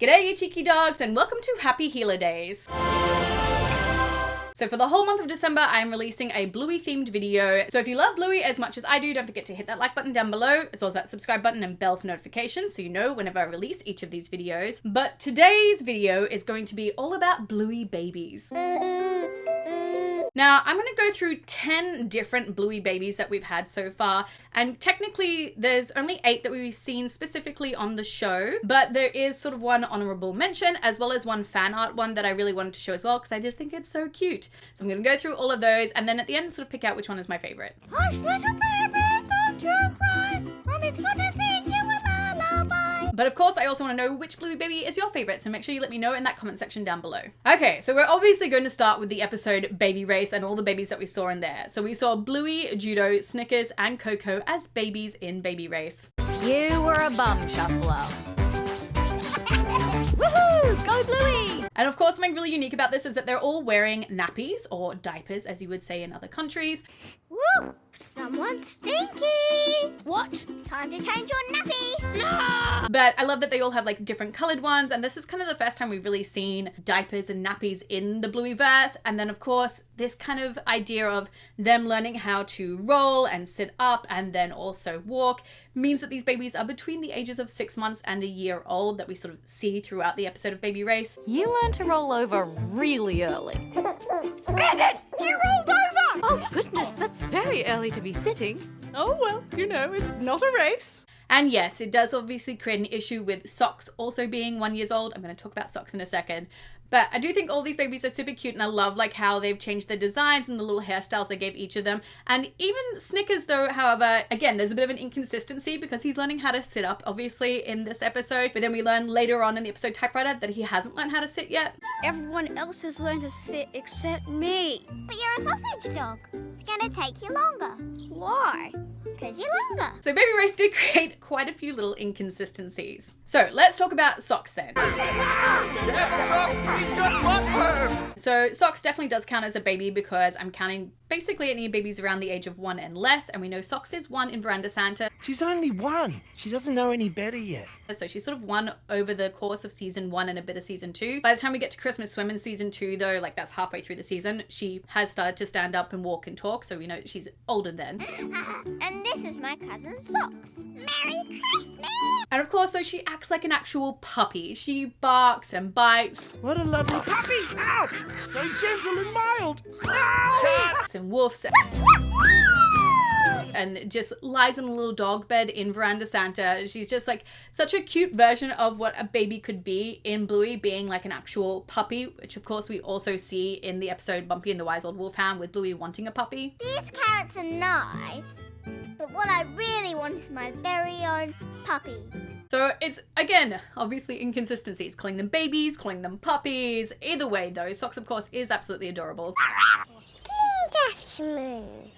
G'day you cheeky dogs and welcome to Happy Healer Days. So for the whole month of December, I'm releasing a Bluey themed video. So if you love Bluey as much as I do, don't forget to hit that like button down below, as well as that subscribe button and bell for notifications so you know whenever I release each of these videos. But today's video is going to be all about Bluey babies. Now, I'm going to go through 10 different Bluey babies that we've had so far, and technically there's only 8 that we've seen specifically on the show, but there is sort of one honorable mention as well as one fan art one that I really wanted to show as well because I just think it's so cute. So I'm going to go through all of those and then at the end sort of pick out which one is my favorite. Hush, little baby, don't you cry. Mommy's gonna sing you a lullaby. But of course, I also want to know which Bluey baby is your favorite, so make sure you let me know in that comment section down below. Okay, so we're obviously going to start with the episode Baby Race and all the babies that we saw in there. So we saw Bluey, Judo, Snickers, and Coco as babies in Baby Race. You were a bum shuffler. Woohoo! Go Bluey! And of course, something really unique about this is that they're all wearing nappies, or diapers as you would say in other countries. Woo! Someone's stinky! What? Time to change your nappy! No! But I love that they all have like different colored ones, and this is kind of the first time we've really seen diapers and nappies in the Blueyverse. And then of course, this kind of idea of them learning how to roll and sit up and then also walk means that these babies are between the ages of 6 months and a year old that we sort of see throughout the episode of Baby Race. You learned to roll over really early. Bandit! You rolled over! Oh goodness, that's very early to be sitting. Oh well, you know, it's not a race. And yes, it does obviously create an issue with Socks also being 1 year old. I'm going to talk about Socks in a second. But I do think all these babies are super cute and I love like how they've changed their designs and the little hairstyles they gave each of them. And even Snickers though, however, again, there's a bit of an inconsistency because he's learning how to sit up obviously in this episode. But then we learn later on in the episode Typewriter that he hasn't learned how to sit yet. Everyone else has learned to sit except me. But you're a sausage dog. It's gonna take you longer. Why? Because you're longer. So Baby Race did create quite a few little inconsistencies. So let's talk about Socks then. Socks, he's got buttworms! So Socks definitely does count as a baby because I'm counting basically any babies around the age of 1 and less, and we know Socks is 1 in Veranda Santa. She's only 1. She doesn't know any better yet. So she's sort of 1 over the course of season 1 and a bit of season 2. By the time we get to Christmas Swim in season 2 though, like that's halfway through the season, she has started to stand up and walk and talk, so we know she's older then. And this is my cousin Socks. Merry Christmas! And of course though, she acts like an actual puppy. She barks and bites. What a lovely puppy! Ouch! So gentle and mild! And woofs and just lies in a little dog bed in Veranda Santa. She's just like such a cute version of what a baby could be in Bluey, being like an actual puppy, which of course we also see in the episode Bumpy and the Wise Old Wolfhound with Bluey wanting a puppy. These carrots are nice, but what I really want is my very own puppy. So it's, again, obviously inconsistencies, calling them babies, calling them puppies. Either way though, Socks of course is absolutely adorable.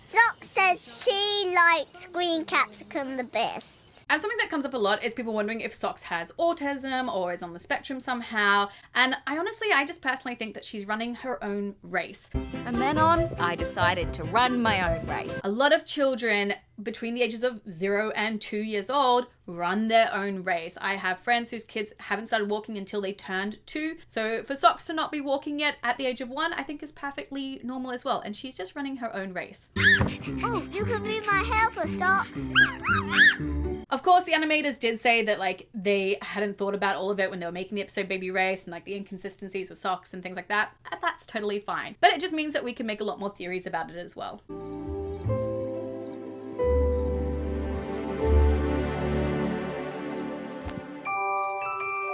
Socks said she likes green capsicum the best. And something that comes up a lot is people wondering if Socks has autism or is on the spectrum somehow. And I just personally think that she's running her own race. From then on, I decided to run my own race. A lot of children between the ages of 0 and 2 years old run their own race. I have friends whose kids haven't started walking until they turned 2. So for Socks to not be walking yet at the age of 1, I think is perfectly normal as well. And she's just running her own race. Oh, you can be my helper, Socks. Of course, the animators did say that like they hadn't thought about all of it when they were making the episode Baby Race and like the inconsistencies with Socks and things like that. And that's totally fine. But it just means that we can make a lot more theories about it as well.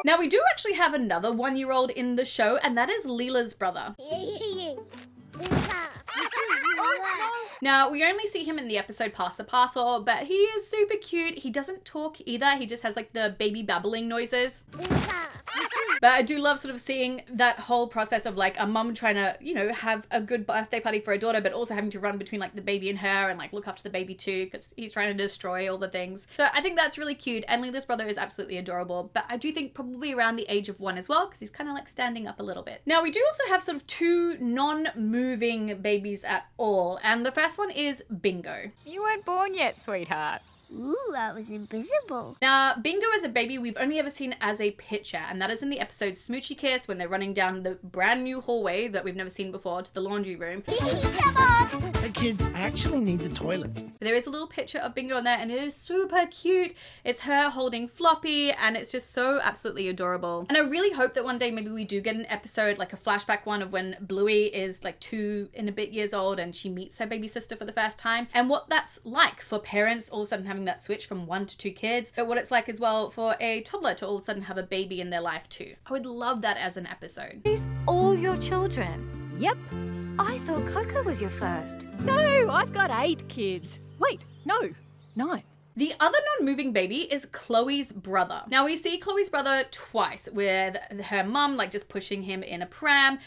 Now we do actually have another 1-year-old in the show, and that is Leela's brother. Now, we only see him in the episode Pass the Parcel, but he is super cute. He doesn't talk either. He just has like the baby babbling noises. But I do love sort of seeing that whole process of like a mum trying to, you know, have a good birthday party for her daughter, but also having to run between like the baby and her and like look after the baby too, because he's trying to destroy all the things. So I think that's really cute. And Leela's brother is absolutely adorable, but I do think probably around the age of 1 as well, because he's kind of like standing up a little bit. Now we do also have sort of 2 non-moving babies at all. And the first one is Bingo. You weren't born yet, sweetheart. Ooh, I was invisible. Now, Bingo as a baby, we've only ever seen as a picture, and that is in the episode Smoochy Kiss when they're running down the brand new hallway that we've never seen before to the laundry room. Come on. Hey kids, I actually need the toilet. There is a little picture of Bingo in there, and it is super cute. It's her holding Floppy, and it's just so absolutely adorable. And I really hope that one day maybe we do get an episode, like a flashback one of when Bluey is like 2 and a bit years old and she meets her baby sister for the first time, and what that's like for parents all of a sudden having that switch from 1 to 2 kids, but what it's like as well for a toddler to all of a sudden have a baby in their life too. I would love that as an episode. These all your children? Yep. I thought Coco was your first. No, I've got 8 kids. Wait, no, 9. The other non-moving baby is Chloe's brother. Now we see Chloe's brother twice with her mum like just pushing him in a pram.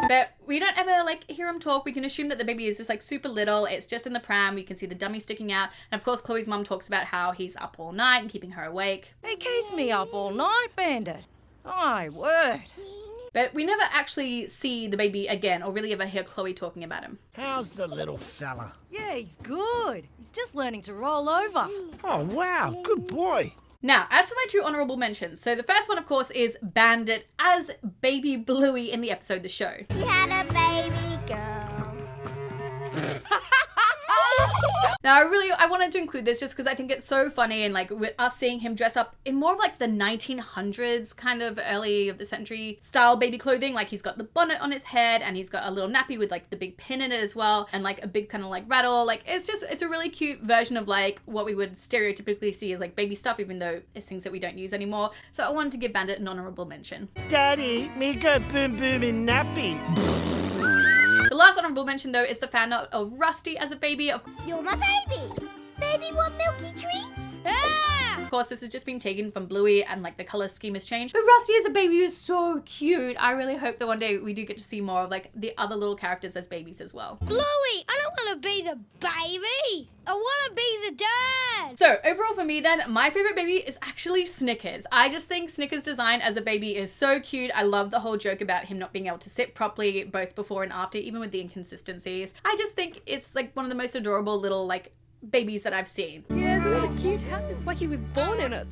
But we don't ever like hear him talk. We can assume that the baby is just like super little. It's just in the pram. We can see the dummy sticking out. And of course, Chloe's mum talks about how he's up all night and keeping her awake. He keeps me up all night, Bandit. My word. But we never actually see the baby again or really ever hear Chloe talking about him. How's the little fella? Yeah, he's good. He's just learning to roll over. Oh, wow, good boy. Now, as for my 2 honorable mentions, so the first one, of course, is Bandit as baby Bluey in the episode The Show. She had a baby girl. Now, I wanted to include this just because I think it's so funny, and like with us seeing him dressed up in more of like the 1900s kind of early of the century style baby clothing. Like he's got the bonnet on his head and he's got a little nappy with like the big pin in it as well, and like a big kind of like rattle. Like it's a really cute version of like what we would stereotypically see as like baby stuff, even though it's things that we don't use anymore. So I wanted to give Bandit an honorable mention. Daddy, me go boom boom in nappy. The last honorable mention though is the fan art of Rusty as a baby. You're my baby. Baby want milky treats? Of course, this has just been taken from Bluey and like the color scheme has changed. But Rusty as a baby is so cute. I really hope that one day we do get to see more of like the other little characters as babies as well. Bluey, I don't want to be the baby. I want to be the dad. So overall for me then, my favorite baby is actually Snickers. I just think Snickers' design as a baby is so cute. I love the whole joke about him not being able to sit properly both before and after, even with the inconsistencies. I just think it's like one of the most adorable little like babies that I've seen. Yeah, isn't it a cute hat? It's like he was born in it.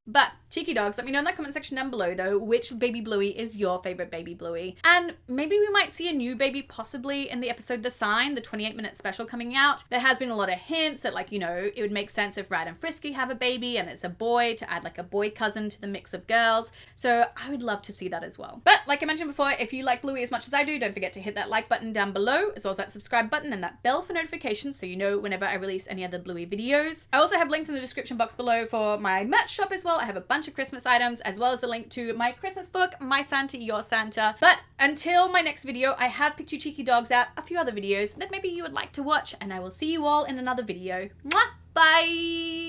But cheeky dogs, let me know in that comment section down below though which baby Bluey is your favorite baby Bluey, and maybe we might see a new baby possibly in the episode The Sign, the 28-minute special coming out. There has been a lot of hints that like, you know, it would make sense if Rad and Frisky have a baby and it's a boy, to add like a boy cousin to the mix of girls. So I would love to see that as well. But like I mentioned before, if you like Bluey as much as I do, don't forget to hit that like button down below, as well as that subscribe button and that bell for notifications so you know whenever I release any other Bluey videos. I also have links in the description box below for my merch shop as well. I have a bunch of Christmas items, as well as a link to my Christmas book, My Santa, Your Santa. But until my next video, I have picked you cheeky dogs out a few other videos that maybe you would like to watch, and I will see you all in another video. Mwah! Bye!